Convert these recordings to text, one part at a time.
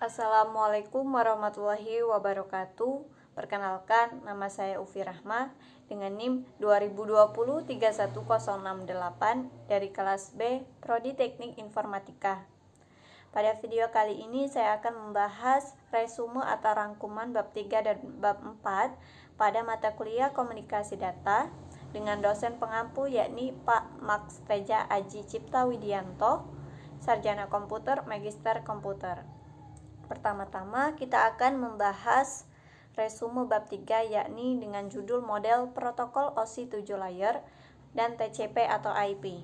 Assalamualaikum warahmatullahi wabarakatuh. Perkenalkan, nama saya Ufi Rahma dengan NIM 2020-31068 dari kelas B, Prodi Teknik Informatika. Pada video kali ini saya akan membahas resume atau rangkuman bab 3 dan bab 4 pada mata kuliah Komunikasi Data dengan dosen pengampu yakni Pak Max Teja Aji Cipta Widianto, Sarjana Komputer, Magister Komputer. Pertama-tama kita akan membahas resume bab 3 yakni dengan judul model protokol OSI 7 layer dan TCP atau IP.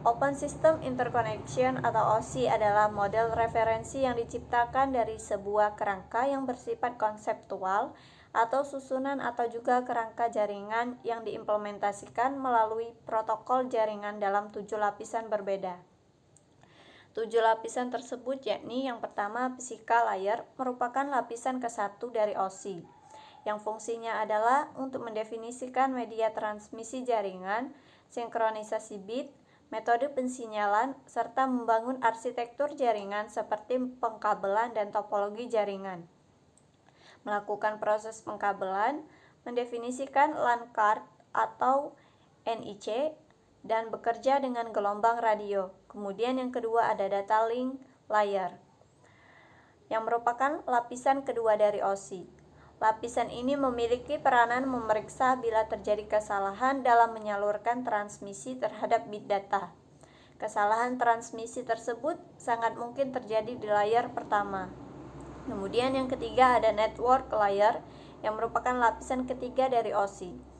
Open System Interconnection atau OSI adalah model referensi yang diciptakan dari sebuah kerangka yang bersifat konseptual atau susunan atau juga kerangka jaringan yang diimplementasikan melalui protokol jaringan dalam 7 lapisan berbeda. 7 lapisan tersebut yakni yang pertama physical layer merupakan lapisan ke-1 dari OSI yang fungsinya adalah untuk mendefinisikan media transmisi jaringan, sinkronisasi bit, metode pensinyalan, serta membangun arsitektur jaringan seperti pengkabelan dan topologi jaringan. Melakukan proses pengkabelan, mendefinisikan LAN card atau NIC, dan bekerja dengan gelombang radio. Kemudian yang kedua ada data link layer, yang merupakan lapisan kedua dari OSI. Lapisan ini memiliki peranan memeriksa bila terjadi kesalahan dalam menyalurkan transmisi terhadap bit data. Kesalahan transmisi tersebut sangat mungkin terjadi di layer pertama. Kemudian yang ketiga ada network layer, yang merupakan lapisan ketiga dari OSI.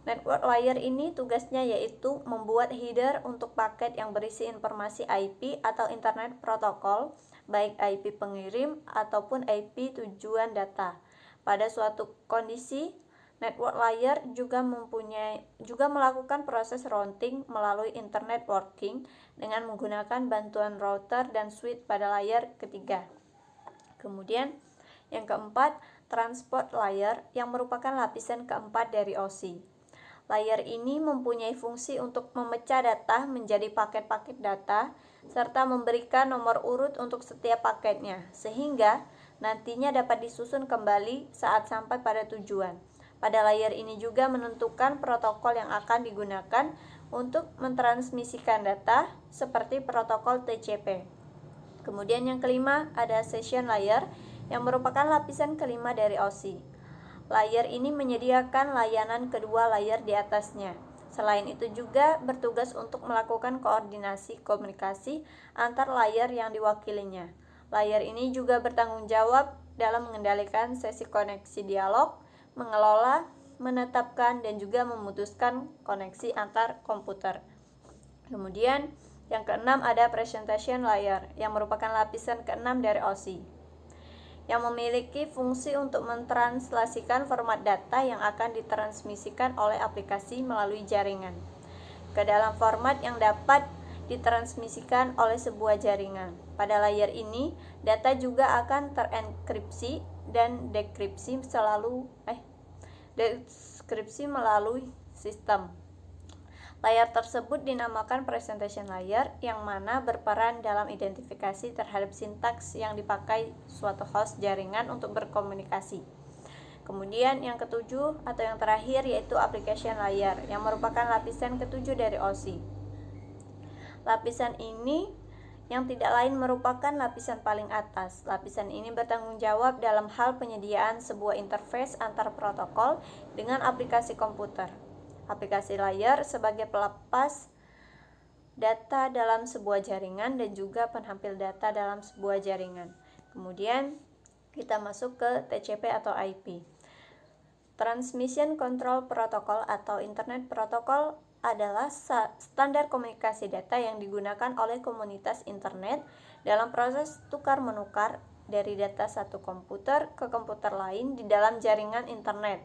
Network layer ini tugasnya yaitu membuat header untuk paket yang berisi informasi IP atau Internet Protocol, baik IP pengirim ataupun IP tujuan data. Pada suatu kondisi, network layer juga melakukan proses routing melalui Internet Working dengan menggunakan bantuan router dan switch pada layer ketiga. Kemudian yang keempat, transport layer, yang merupakan lapisan keempat dari OSI. Layer ini mempunyai fungsi untuk memecah data menjadi paket-paket data serta memberikan nomor urut untuk setiap paketnya, sehingga nantinya dapat disusun kembali saat sampai pada tujuan. Pada layer ini juga menentukan protokol yang akan digunakan untuk mentransmisikan data seperti protokol TCP. Kemudian yang kelima ada session layer, yang merupakan lapisan kelima dari OSI. Layer ini menyediakan layanan kedua layer di atasnya. Selain itu juga bertugas untuk melakukan koordinasi komunikasi antar layer yang diwakilinya. Layer ini juga bertanggung jawab dalam mengendalikan sesi koneksi dialog, mengelola, menetapkan, dan juga memutuskan koneksi antar komputer. Kemudian yang keenam ada presentation layer, yang merupakan lapisan keenam dari OSI, yang memiliki fungsi untuk mentranslasikan format data yang akan ditransmisikan oleh aplikasi melalui jaringan ke dalam format yang dapat ditransmisikan oleh sebuah jaringan. Pada layer ini, data juga akan terenkripsi dan dekripsi melalui sistem. Layer tersebut dinamakan presentation layer, yang mana berperan dalam identifikasi terhadap sintaks yang dipakai suatu host jaringan untuk berkomunikasi. Kemudian yang ketujuh atau yang terakhir yaitu application layer, yang merupakan lapisan ketujuh dari OSI. Lapisan ini yang tidak lain merupakan lapisan paling atas. Lapisan ini bertanggung jawab dalam hal penyediaan sebuah interface antar protokol dengan aplikasi komputer. Aplikasi layer sebagai pelepas data dalam sebuah jaringan dan juga penampil data dalam sebuah jaringan. Kemudian kita masuk ke TCP atau IP. Transmission Control Protocol atau Internet Protocol adalah standar komunikasi data yang digunakan oleh komunitas internet dalam proses tukar-menukar dari data satu komputer ke komputer lain di dalam jaringan internet.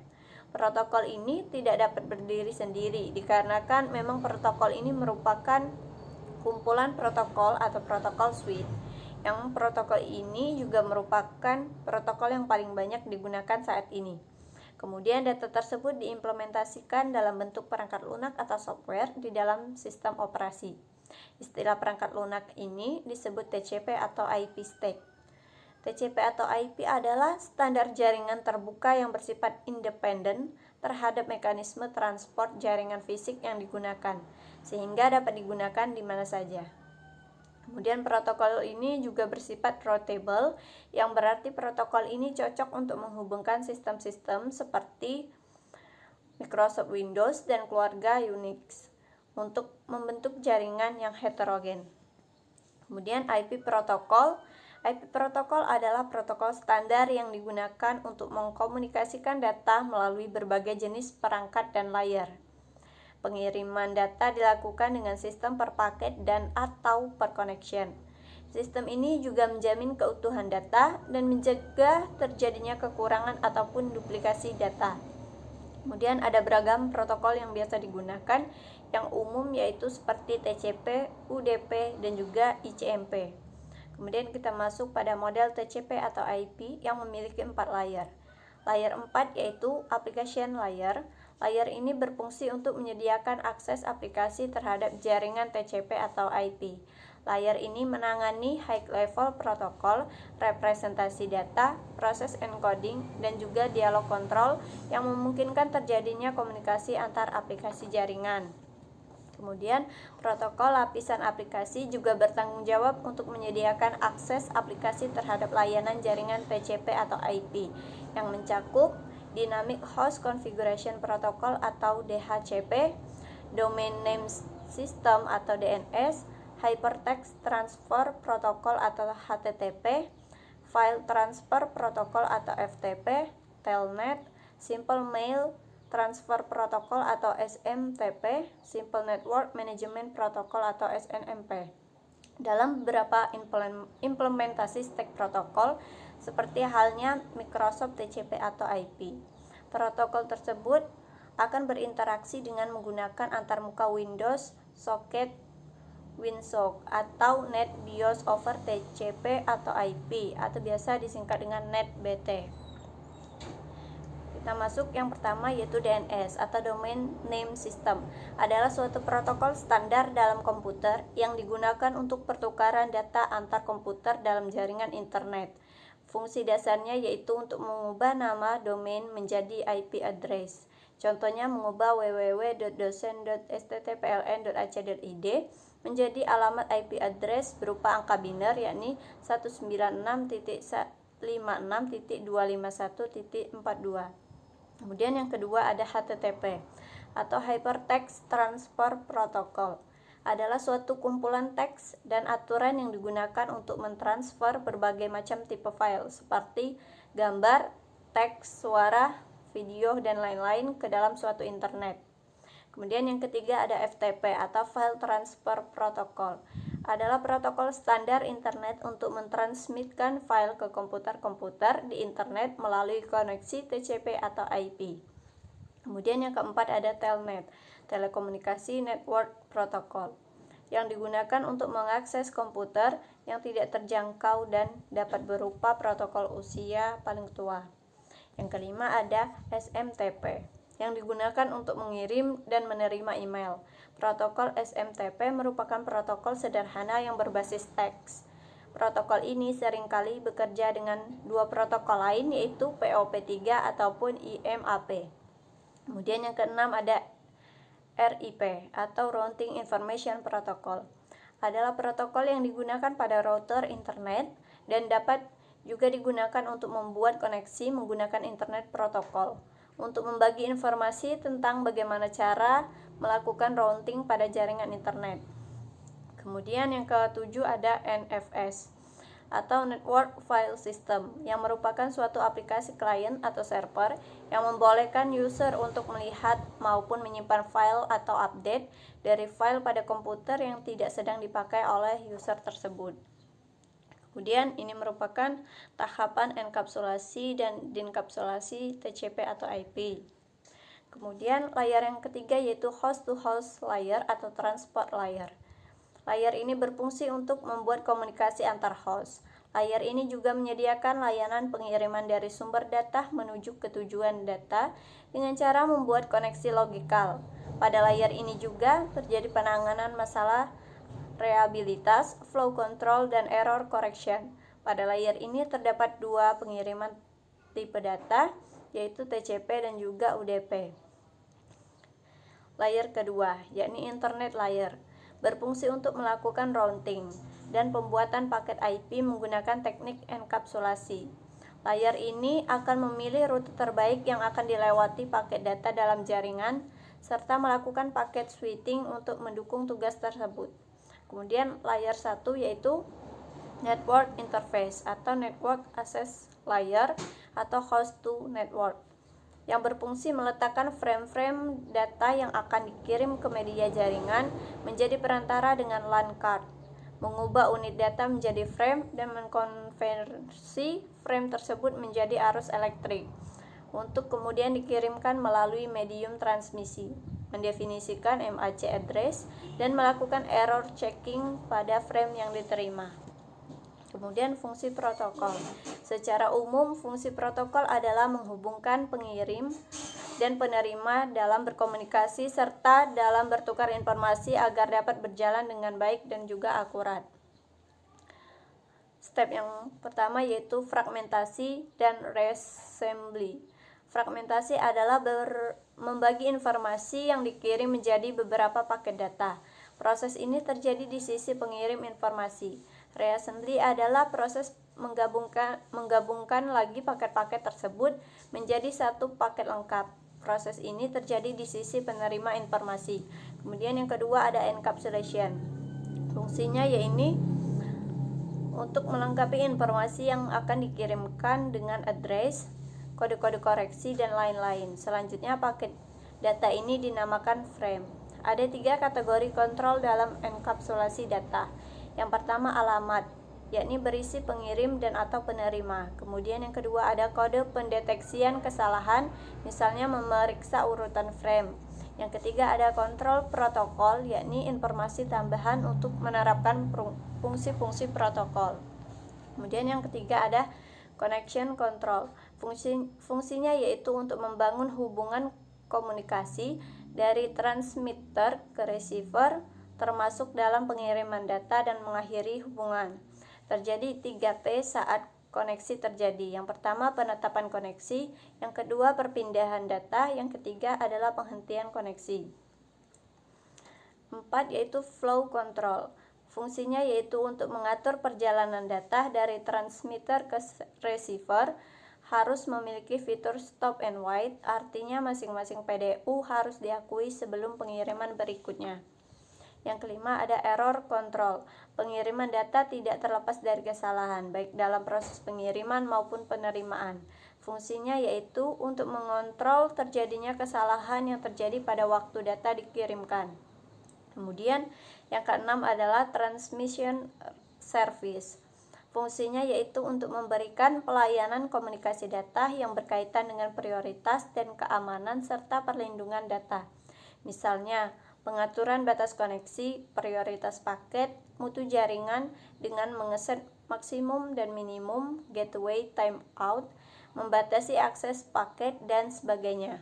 Protokol ini tidak dapat berdiri sendiri dikarenakan memang protokol ini merupakan kumpulan protokol atau protokol suite. Yang protokol ini juga merupakan protokol yang paling banyak digunakan saat ini. Kemudian data tersebut diimplementasikan dalam bentuk perangkat lunak atau software di dalam sistem operasi. Istilah perangkat lunak ini disebut TCP atau IP stack. TCP atau IP adalah standar jaringan terbuka yang bersifat independen terhadap mekanisme transport jaringan fisik yang digunakan, sehingga dapat digunakan di mana saja. Kemudian protokol ini juga bersifat routable, yang berarti protokol ini cocok untuk menghubungkan sistem-sistem seperti Microsoft Windows dan keluarga Unix untuk membentuk jaringan yang heterogen. Kemudian IP protokol. IP protokol adalah protokol standar yang digunakan untuk mengkomunikasikan data melalui berbagai jenis perangkat dan layar. Pengiriman data dilakukan dengan sistem per paket dan atau per connection. Sistem ini juga menjamin keutuhan data dan mencegah terjadinya kekurangan ataupun duplikasi data. Kemudian ada beragam protokol yang biasa digunakan, yang umum yaitu seperti TCP, UDP, dan juga ICMP. Kemudian kita masuk pada model TCP atau IP yang memiliki 4 layer. Layer 4 yaitu application layer. Layer ini berfungsi untuk menyediakan akses aplikasi terhadap jaringan TCP atau IP. Layer ini menangani high level protokol, representasi data, proses encoding, dan juga dialog kontrol yang memungkinkan terjadinya komunikasi antar aplikasi jaringan. Kemudian, protokol lapisan aplikasi juga bertanggung jawab untuk menyediakan akses aplikasi terhadap layanan jaringan TCP atau IP yang mencakup Dynamic Host Configuration Protocol atau DHCP, Domain Name System atau DNS, Hypertext Transfer Protocol atau HTTP, File Transfer Protocol atau FTP, Telnet, Simple Mail Transfer Protocol atau SMTP, Simple Network Management Protocol atau SNMP. Dalam beberapa implementasi stack protokol, seperti halnya Microsoft TCP atau IP, protokol tersebut akan berinteraksi dengan menggunakan antarmuka Windows, soket WinSock atau NetBIOS over TCP atau IP, atau biasa disingkat dengan NetBT. Kita masuk yang pertama yaitu DNS atau Domain Name System. Adalah suatu protokol standar dalam komputer yang digunakan untuk pertukaran data antar komputer dalam jaringan internet. Fungsi dasarnya yaitu untuk mengubah nama domain menjadi IP address. Contohnya mengubah www.dosen.sttpln.ac.id menjadi alamat IP address berupa angka biner yakni 196.56.251.42. Kemudian yang kedua ada HTTP atau Hypertext Transfer Protocol. Adalah suatu kumpulan teks dan aturan yang digunakan untuk mentransfer berbagai macam tipe file seperti gambar, teks, suara, video, dan lain-lain ke dalam suatu internet. Kemudian yang ketiga ada FTP atau File Transfer Protocol. Adalah protokol standar internet untuk mentransmitkan file ke komputer-komputer di internet melalui koneksi TCP atau IP. Kemudian yang keempat ada Telnet, Telekomunikasi Network Protocol, yang digunakan untuk mengakses komputer yang tidak terjangkau dan dapat berupa protokol usia paling tua. Yang kelima ada SMTP, yang digunakan untuk mengirim dan menerima email. Protokol SMTP merupakan protokol sederhana yang berbasis teks. Protokol ini seringkali bekerja dengan dua protokol lain yaitu POP3 ataupun IMAP. Kemudian yang keenam ada RIP atau Routing Information Protocol. Adalah protokol yang digunakan pada router internet dan dapat juga digunakan untuk membuat koneksi menggunakan internet protokol untuk membagi informasi tentang bagaimana cara melakukan routing pada jaringan internet. Kemudian yang ketujuh ada NFS atau Network File System, yang merupakan suatu aplikasi klien atau server yang membolehkan user untuk melihat maupun menyimpan file atau update dari file pada komputer yang tidak sedang dipakai oleh user tersebut. Kemudian ini merupakan tahapan enkapsulasi dan denkapsulasi TCP atau IP. Kemudian layer yang ketiga yaitu host-to-host layer atau transport layer. Layer ini berfungsi untuk membuat komunikasi antar host. Layer ini juga menyediakan layanan pengiriman dari sumber data menuju ke tujuan data dengan cara membuat koneksi logikal. Pada layer ini juga terjadi penanganan masalah reliabilitas, flow control, dan error correction. Pada layer ini terdapat dua pengiriman tipe data, yaitu TCP dan juga UDP. Layer kedua, yakni Internet Layer, berfungsi untuk melakukan routing dan pembuatan paket IP menggunakan teknik enkapsulasi. Layer ini akan memilih rute terbaik yang akan dilewati paket data dalam jaringan, serta melakukan paket switching untuk mendukung tugas tersebut. Kemudian layer 1 yaitu Network Interface atau Network Access Layer atau Host to Network, yang berfungsi meletakkan frame-frame data yang akan dikirim ke media jaringan menjadi perantara dengan LAN card, mengubah unit data menjadi frame dan mengkonversi frame tersebut menjadi arus elektrik untuk kemudian dikirimkan melalui medium transmisi, mendefinisikan MAC address dan melakukan error checking pada frame yang diterima. Kemudian fungsi protokol. Secara umum, fungsi protokol adalah menghubungkan pengirim dan penerima dalam berkomunikasi serta dalam bertukar informasi agar dapat berjalan dengan baik dan juga akurat. Step yang pertama yaitu fragmentasi dan reassembly. Fragmentasi adalah membagi informasi yang dikirim menjadi beberapa paket data. Proses ini terjadi di sisi pengirim informasi. Reassembly adalah proses menggabungkan lagi paket-paket tersebut menjadi satu paket lengkap. Proses ini terjadi di sisi penerima informasi. Kemudian yang kedua ada encapsulation. Fungsinya yaitu untuk melengkapi informasi yang akan dikirimkan dengan address, kode-kode koreksi, dan lain-lain. Selanjutnya paket data ini dinamakan frame. Ada 3 kategori kontrol dalam enkapsulasi data. Yang pertama alamat, yakni berisi pengirim dan atau penerima. Kemudian yang kedua ada kode pendeteksian kesalahan, misalnya memeriksa urutan frame. Yang ketiga ada kontrol protokol, yakni informasi tambahan untuk menerapkan fungsi-fungsi protokol. Kemudian yang ketiga ada connection control. Fungsinya yaitu untuk membangun hubungan komunikasi dari transmitter ke receiver, termasuk dalam pengiriman data dan mengakhiri hubungan. Terjadi 3T saat koneksi terjadi. Yang pertama penetapan koneksi, yang kedua perpindahan data, yang ketiga adalah penghentian koneksi. 4 yaitu flow control. Fungsinya yaitu untuk mengatur perjalanan data dari transmitter ke receiver, harus memiliki fitur stop and wait, artinya masing-masing PDU harus diakui sebelum pengiriman berikutnya. Yang kelima ada error control. Pengiriman data tidak terlepas dari kesalahan, baik dalam proses pengiriman maupun penerimaan. Fungsinya yaitu untuk mengontrol terjadinya kesalahan yang terjadi pada waktu data dikirimkan. Kemudian yang keenam adalah transmission service. Fungsinya yaitu untuk memberikan pelayanan komunikasi data yang berkaitan dengan prioritas dan keamanan serta perlindungan data. Misalnya, pengaturan batas koneksi, prioritas paket, mutu jaringan dengan mengeset maksimum dan minimum, gateway timeout, membatasi akses paket, dan sebagainya.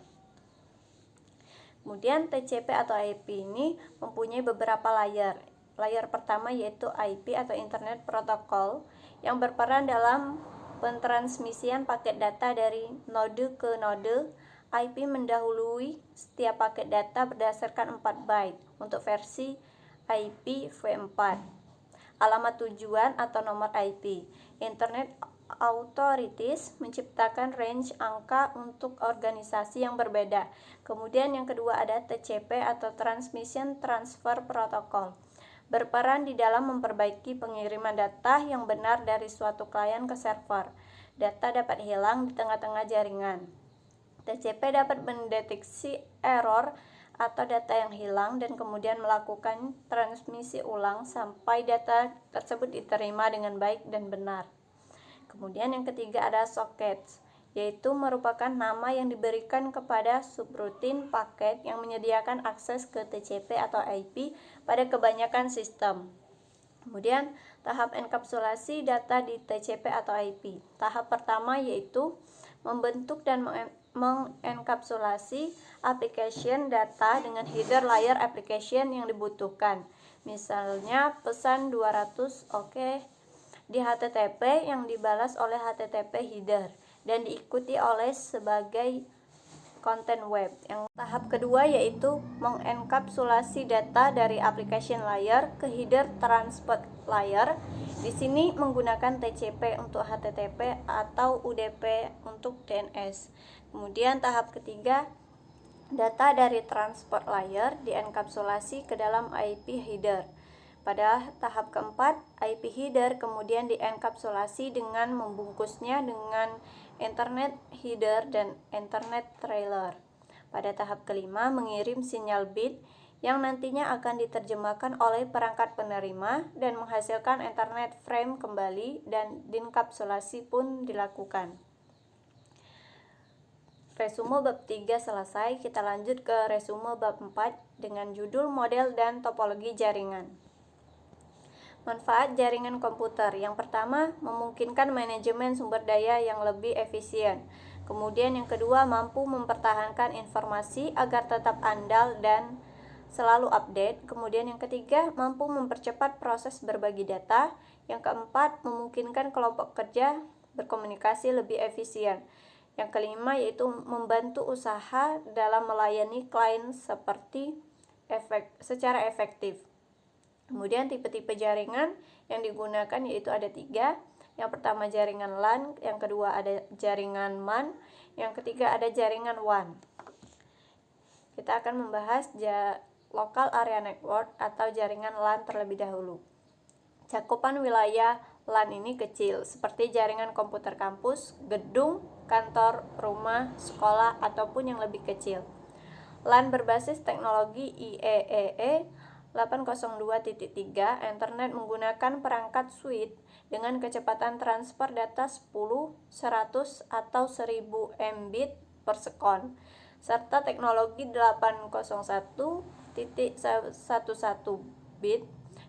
Kemudian TCP atau IP ini mempunyai beberapa layer. Layer pertama yaitu IP atau Internet Protocol yang berperan dalam pentransmisian paket data dari node ke node. IP mendahului setiap paket data berdasarkan 4 byte untuk versi IPv4. Alamat tujuan atau nomor IP. Internet Authorities menciptakan range angka untuk organisasi yang berbeda. Kemudian yang kedua ada TCP atau Transmission Transfer Protocol, berperan di dalam memperbaiki pengiriman data yang benar dari suatu klien ke server. Data dapat hilang di tengah-tengah jaringan. TCP dapat mendeteksi error atau data yang hilang dan kemudian melakukan transmisi ulang sampai data tersebut diterima dengan baik dan benar. Kemudian yang ketiga ada sockets, yaitu merupakan nama yang diberikan kepada subrutin paket yang menyediakan akses ke TCP atau IP pada kebanyakan sistem. Kemudian tahap enkapsulasi data di TCP atau IP. Tahap pertama yaitu membentuk dan mengenkapsulasi application data dengan header layer application yang dibutuhkan. Misalnya pesan 200 oke di HTTP yang dibalas oleh HTTP header dan diikuti oleh sebagai konten web. Yang tahap kedua yaitu mengenkapsulasi data dari application layer ke header transport layer. Di sini menggunakan TCP untuk HTTP atau UDP untuk DNS. Kemudian tahap ketiga, data dari transport layer dienkapsulasi ke dalam IP header. Pada tahap keempat, IP header kemudian dienkapsulasi dengan membungkusnya dengan Internet header dan Internet trailer. Pada tahap kelima, mengirim sinyal bit yang nantinya akan diterjemahkan oleh perangkat penerima dan menghasilkan Internet frame kembali, dan denkapsulasi pun dilakukan. Resume bab 3 selesai, kita lanjut ke resume bab 4 dengan judul model dan topologi jaringan. Manfaat jaringan komputer. Yang pertama, memungkinkan manajemen sumber daya yang lebih efisien. Kemudian yang kedua, mampu mempertahankan informasi agar tetap andal dan selalu update. Kemudian yang ketiga, mampu mempercepat proses berbagi data. Yang keempat, memungkinkan kelompok kerja berkomunikasi lebih efisien. Yang kelima yaitu membantu usaha dalam melayani klien secara efektif. Kemudian tipe-tipe jaringan yang digunakan yaitu ada 3. Yang pertama jaringan LAN, yang kedua ada jaringan MAN, yang ketiga ada jaringan WAN. Kita akan membahas Local Area Network atau jaringan LAN terlebih dahulu. Cakupan wilayah LAN ini kecil, seperti jaringan komputer kampus, gedung, kantor, rumah, sekolah, ataupun yang lebih kecil. LAN berbasis teknologi IEEE 802.3, Internet menggunakan perangkat switch dengan kecepatan transfer data 10, 100, atau 1000 Mbit per sekon, serta teknologi 801.11 bit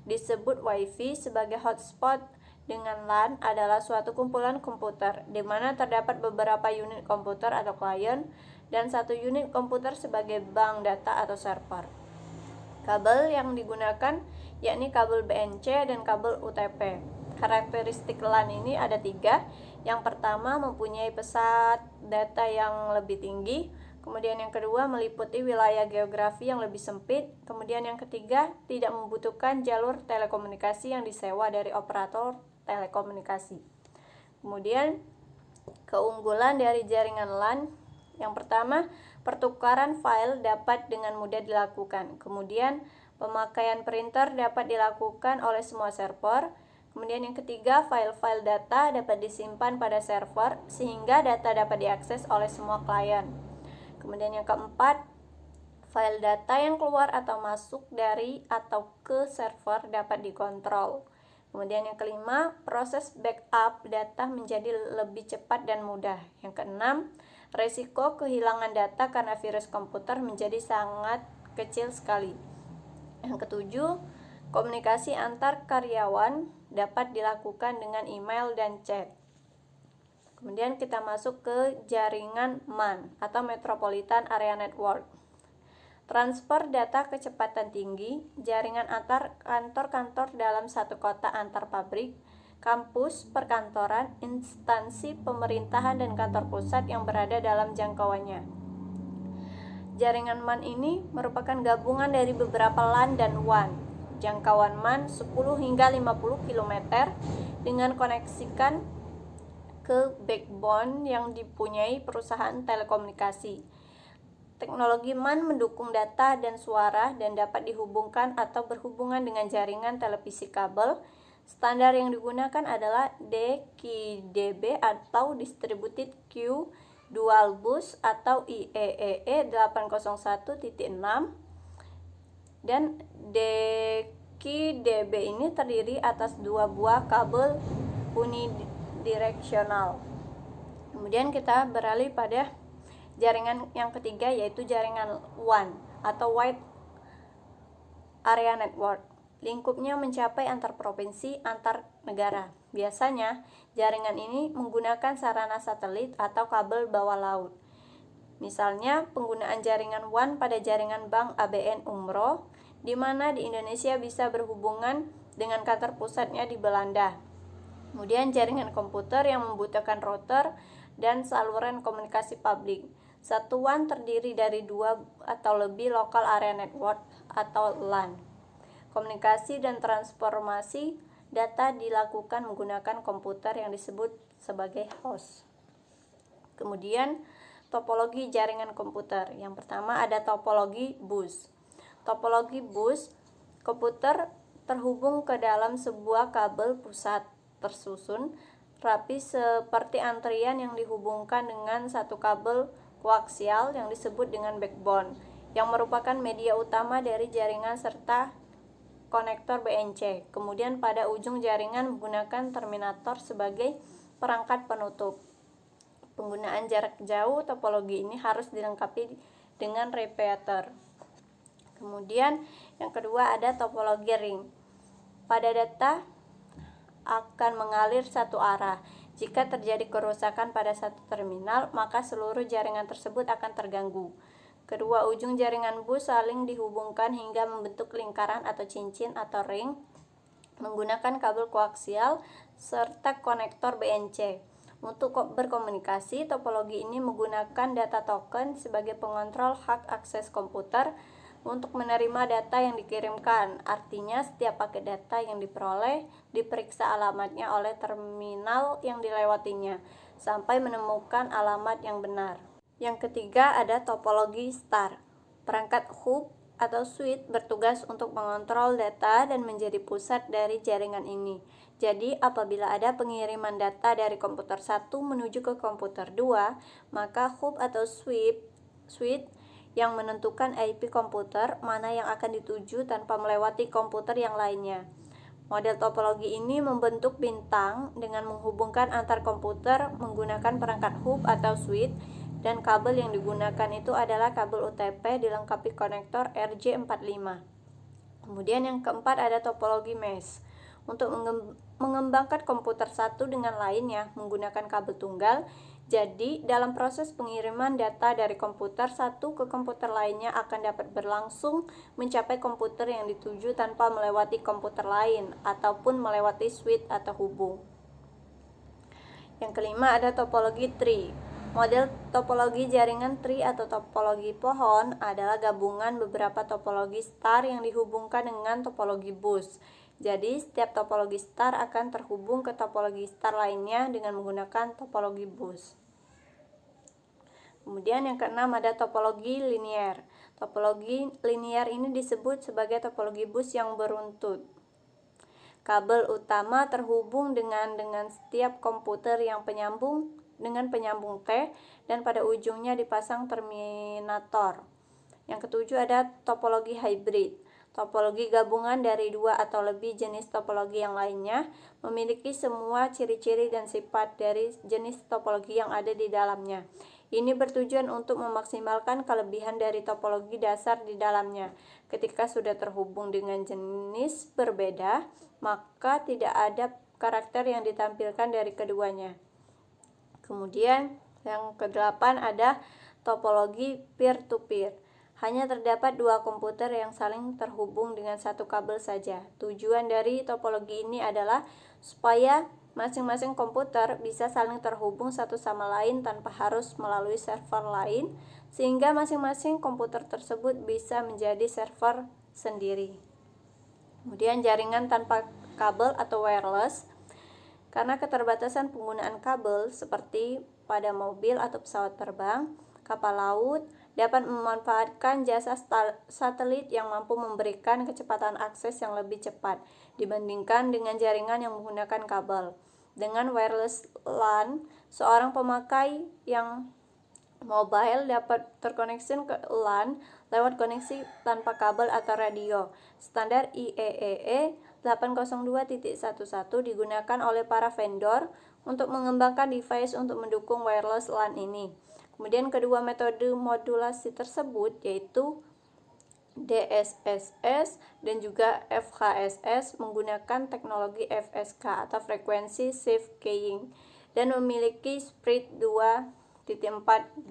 disebut Wi-Fi sebagai hotspot. Dengan LAN adalah suatu kumpulan komputer di mana terdapat beberapa unit komputer atau klien dan satu unit komputer sebagai bank data atau server. Kabel yang digunakan yakni kabel BNC dan kabel UTP. Karakteristik LAN ini ada 3. Yang pertama, mempunyai pesat data yang lebih tinggi. Kemudian yang kedua, meliputi wilayah geografi yang lebih sempit. Kemudian yang ketiga, tidak membutuhkan jalur telekomunikasi yang disewa dari operator telekomunikasi. Kemudian keunggulan dari jaringan LAN. Yang pertama, pertukaran file dapat dengan mudah dilakukan. Kemudian pemakaian printer dapat dilakukan oleh semua server. Kemudian yang ketiga, file-file data dapat disimpan pada server sehingga data dapat diakses oleh semua klien. Kemudian yang keempat, file data yang keluar atau masuk dari atau ke server dapat dikontrol. Kemudian yang kelima, proses backup data menjadi lebih cepat dan mudah. Yang keenam, resiko kehilangan data karena virus komputer menjadi sangat kecil sekali. Yang ketujuh, komunikasi antar karyawan dapat dilakukan dengan email dan chat. Kemudian kita masuk ke jaringan MAN atau Metropolitan Area Network. Transfer data kecepatan tinggi, jaringan antar kantor-kantor dalam satu kota antar pabrik, kampus, perkantoran, instansi pemerintahan dan kantor pusat yang berada dalam jangkauannya. Jaringan MAN ini merupakan gabungan dari beberapa LAN dan WAN. Jangkauan MAN 10 hingga 50 km dengan koneksikan ke backbone yang dipunyai perusahaan telekomunikasi. Teknologi MAN mendukung data dan suara dan dapat dihubungkan atau berhubungan dengan jaringan televisi kabel. Standar yang digunakan adalah DQDB atau Distributed Queue Dual Bus atau IEEE 801.6, dan DQDB ini terdiri atas 2 buah kabel unidireksional. Kemudian kita beralih pada jaringan yang ketiga yaitu jaringan WAN atau Wide Area Network. Lingkupnya mencapai antar provinsi, antar negara. Biasanya, jaringan ini menggunakan sarana satelit atau kabel bawah laut. Misalnya, penggunaan jaringan WAN pada jaringan bank ABN UMRO di mana di Indonesia bisa berhubungan dengan kantor pusatnya di Belanda. Kemudian jaringan komputer yang membutuhkan router dan saluran komunikasi publik. Satuan terdiri dari 2 atau lebih local area network atau LAN. Komunikasi dan transformasi data dilakukan menggunakan komputer yang disebut sebagai host. Kemudian topologi jaringan komputer. Yang pertama ada topologi bus. Topologi bus, komputer terhubung ke dalam sebuah kabel pusat tersusun rapi seperti antrian yang dihubungkan dengan satu kabel koaksial yang disebut dengan backbone, yang merupakan media utama dari jaringan serta konektor BNC. Kemudian pada ujung jaringan menggunakan terminator sebagai perangkat penutup. Penggunaan jarak jauh topologi ini harus dilengkapi dengan repeater. Kemudian yang kedua ada topologi ring. Pada data akan mengalir satu arah. Jika terjadi kerusakan pada satu terminal, maka seluruh jaringan tersebut akan terganggu. Kedua ujung jaringan bus saling dihubungkan hingga membentuk lingkaran atau cincin atau ring menggunakan kabel koaksial serta konektor BNC. Untuk berkomunikasi, topologi ini menggunakan data token sebagai pengontrol hak akses komputer untuk menerima data yang dikirimkan. Artinya setiap paket data yang diperoleh diperiksa alamatnya oleh terminal yang dilewatinya sampai menemukan alamat yang benar. Yang ketiga ada topologi star. Perangkat hub atau switch bertugas untuk mengontrol data dan menjadi pusat dari jaringan ini. Jadi apabila ada pengiriman data dari komputer 1 menuju ke komputer 2, maka hub atau switch yang menentukan IP komputer mana yang akan dituju tanpa melewati komputer yang lainnya. Model topologi ini membentuk bintang dengan menghubungkan antar komputer menggunakan perangkat hub atau switch, dan kabel yang digunakan itu adalah kabel UTP dilengkapi konektor RJ45. Kemudian yang keempat ada topologi mesh. Untuk mengembangkan komputer satu dengan lainnya menggunakan kabel tunggal. Jadi, dalam proses pengiriman data dari komputer satu ke komputer lainnya akan dapat berlangsung mencapai komputer yang dituju tanpa melewati komputer lain ataupun melewati switch atau hubung. Yang kelima ada topologi tree. Model topologi jaringan tree atau topologi pohon adalah gabungan beberapa topologi star yang dihubungkan dengan topologi bus. Jadi, setiap topologi star akan terhubung ke topologi star lainnya dengan menggunakan topologi bus. Kemudian yang keenam ada topologi linier. Topologi linier ini disebut sebagai topologi bus yang beruntut. Kabel utama terhubung dengan setiap komputer yang penyambung dengan penyambung T, dan pada ujungnya dipasang terminator. Yang ketujuh ada topologi hybrid. Topologi gabungan dari 2 atau lebih jenis topologi yang lainnya, memiliki semua ciri-ciri dan sifat dari jenis topologi yang ada di dalamnya. Ini bertujuan untuk memaksimalkan kelebihan dari topologi dasar di dalamnya. Ketika sudah terhubung dengan jenis berbeda, maka tidak ada karakter yang ditampilkan dari keduanya. Kemudian yang kedelapan ada topologi peer-to-peer. Hanya terdapat 2 komputer yang saling terhubung dengan satu kabel saja. Tujuan dari topologi ini adalah supaya masing-masing komputer bisa saling terhubung satu sama lain tanpa harus melalui server lain, sehingga masing-masing komputer tersebut bisa menjadi server sendiri. Kemudian jaringan tanpa kabel atau wireless. Karena keterbatasan penggunaan kabel seperti pada mobil atau pesawat terbang, kapal laut dapat memanfaatkan jasa satelit yang mampu memberikan kecepatan akses yang lebih cepat dibandingkan dengan jaringan yang menggunakan kabel. Dengan wireless LAN, seorang pemakai yang mobile dapat terkoneksi ke LAN lewat koneksi tanpa kabel atau radio. Standar IEEE 802.11 digunakan oleh para vendor untuk mengembangkan device untuk mendukung wireless LAN ini. Kemudian kedua metode modulasi tersebut yaitu DSSS dan juga FHSS menggunakan teknologi FSK atau Frequency Shift Keying dan memiliki speed 2.4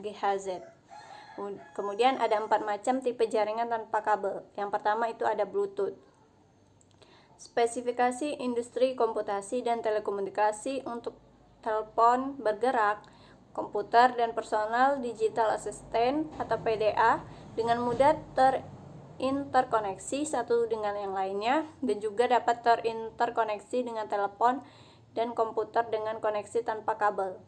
GHz. Kemudian ada 4 macam tipe jaringan tanpa kabel. Yang pertama itu ada Bluetooth. Spesifikasi industri komputasi dan telekomunikasi untuk telepon bergerak, komputer dan personal digital assistant atau PDA dengan mudah terinterkoneksi satu dengan yang lainnya dan juga dapat terinterkoneksi dengan telepon dan komputer dengan koneksi tanpa kabel.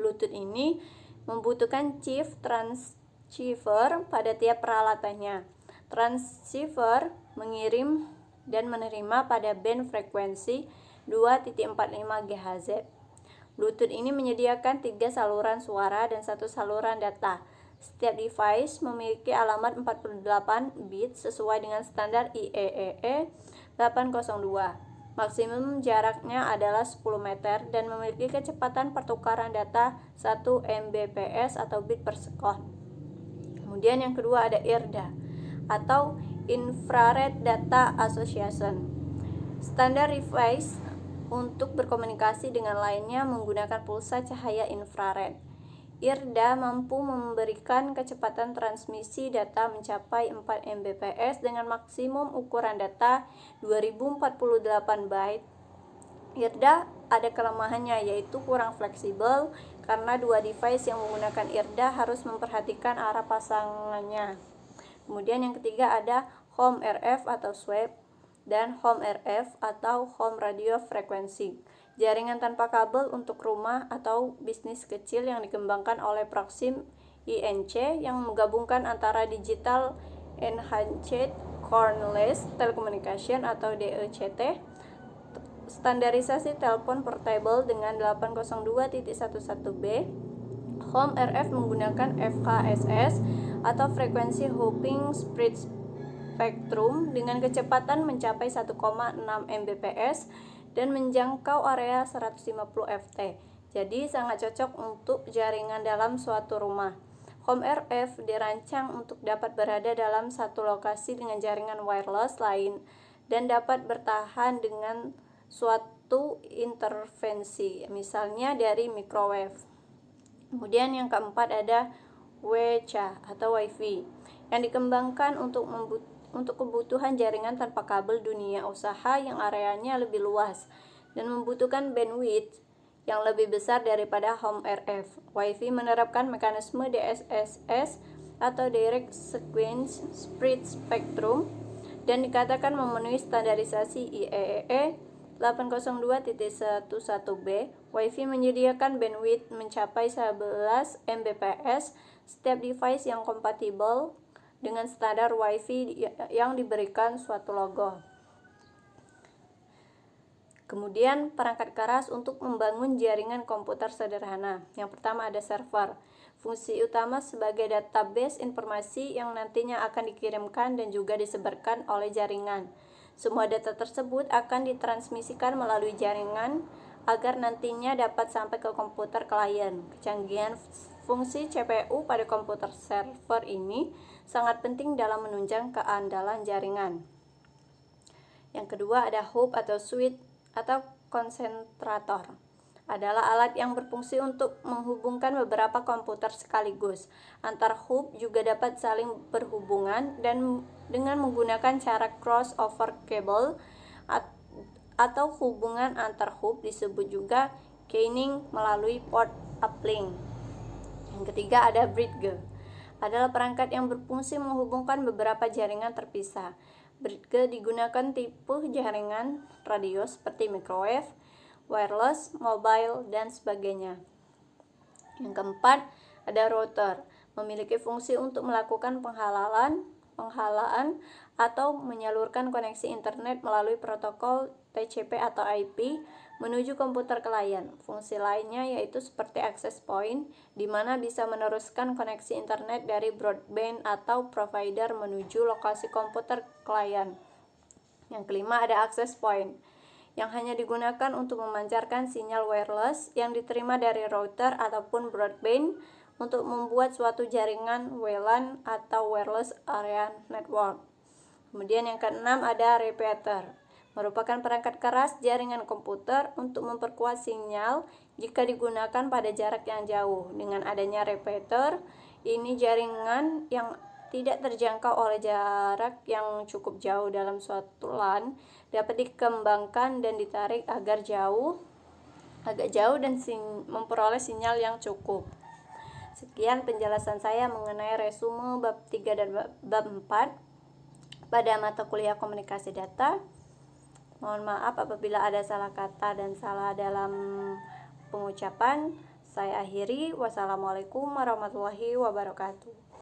Bluetooth ini membutuhkan chip transceiver pada tiap peralatannya. Transceiver mengirim dan menerima pada band frekuensi 2.45 GHz. Bluetooth ini menyediakan 3 saluran suara dan 1 saluran data. Setiap device memiliki alamat 48 bit sesuai dengan standar IEEE 802. Maksimum jaraknya adalah 10 meter dan memiliki kecepatan pertukaran data 1 Mbps atau bit per second. Kemudian yang kedua ada IRDA atau Infrared Data Association. Standar device untuk berkomunikasi dengan lainnya menggunakan pulsa cahaya infrared. IRDA mampu memberikan kecepatan transmisi data mencapai 4 Mbps dengan maksimum ukuran data 2048 byte. IRDA ada kelemahannya yaitu kurang fleksibel karena dua device yang menggunakan IRDA harus memperhatikan arah pasangannya. Kemudian yang ketiga ada Home RF atau SWAP dan Home RF atau Home Radio Frequency. Jaringan tanpa kabel untuk rumah atau bisnis kecil yang dikembangkan oleh Proxim Inc. yang menggabungkan antara Digital Enhanced Cordless Telecommunication atau DECT, standarisasi telepon portable dengan 802.11b, Home RF menggunakan FHSS atau frekuensi hopping spread spectrum dengan kecepatan mencapai 1,6 Mbps dan menjangkau area 150 Ft. Jadi sangat cocok untuk jaringan dalam suatu rumah. Home RF dirancang untuk dapat berada dalam satu lokasi dengan jaringan wireless lain dan dapat bertahan dengan suatu intervensi, misalnya dari microwave. Kemudian yang keempat ada WCA atau Wi-Fi yang dikembangkan untuk kebutuhan jaringan tanpa kabel dunia usaha yang areanya lebih luas dan membutuhkan bandwidth yang lebih besar daripada Home RF. Wi-Fi menerapkan mekanisme DSSS atau Direct Sequence Spread Spectrum dan dikatakan memenuhi standarisasi IEEE 802.11b. Wi-Fi menyediakan bandwidth mencapai 11 Mbps. Setiap device yang kompatibel dengan standar Wi-Fi yang diberikan suatu logo. Kemudian perangkat keras untuk membangun jaringan komputer sederhana. Yang pertama ada server. Fungsi utama sebagai database informasi yang nantinya akan dikirimkan dan juga disebarkan oleh jaringan. Semua data tersebut akan ditransmisikan melalui jaringan agar nantinya dapat sampai ke komputer klien. Kecanggihan fungsi CPU pada komputer server ini sangat penting dalam menunjang keandalan jaringan. Yang kedua ada hub atau switch atau konsentrator. Adalah alat yang berfungsi untuk menghubungkan beberapa komputer sekaligus. Antar hub juga dapat saling berhubungan dan dengan menggunakan cara crossover cable atau hubungan antar hub disebut juga keying melalui port uplink. Yang ketiga ada bridge. Adalah perangkat yang berfungsi menghubungkan beberapa jaringan terpisah. Bridge digunakan tipe jaringan radio seperti microwave, wireless, mobile, dan sebagainya. Yang keempat ada router. Memiliki fungsi untuk melakukan penghalaan atau menyalurkan koneksi internet melalui protokol TCP atau IP menuju komputer klien. Fungsi lainnya yaitu seperti access point, di mana bisa meneruskan koneksi internet dari broadband atau provider menuju lokasi komputer klien. Yang kelima ada access point, yang hanya digunakan untuk memancarkan sinyal wireless yang diterima dari router ataupun broadband untuk membuat suatu jaringan WLAN atau wireless area network. Kemudian yang keenam ada repeater, merupakan perangkat keras jaringan komputer untuk memperkuat sinyal jika digunakan pada jarak yang jauh. Dengan adanya repeater Ini jaringan yang tidak terjangkau oleh jarak yang cukup jauh dalam suatu LAN dapat dikembangkan dan ditarik agak jauh dan memperoleh sinyal yang cukup. Sekian penjelasan saya mengenai resume bab 3 dan bab 4 pada mata kuliah komunikasi data. Mohon maaf apabila ada salah kata dan salah dalam pengucapan. Saya akhiri. Wassalamualaikum warahmatullahi wabarakatuh.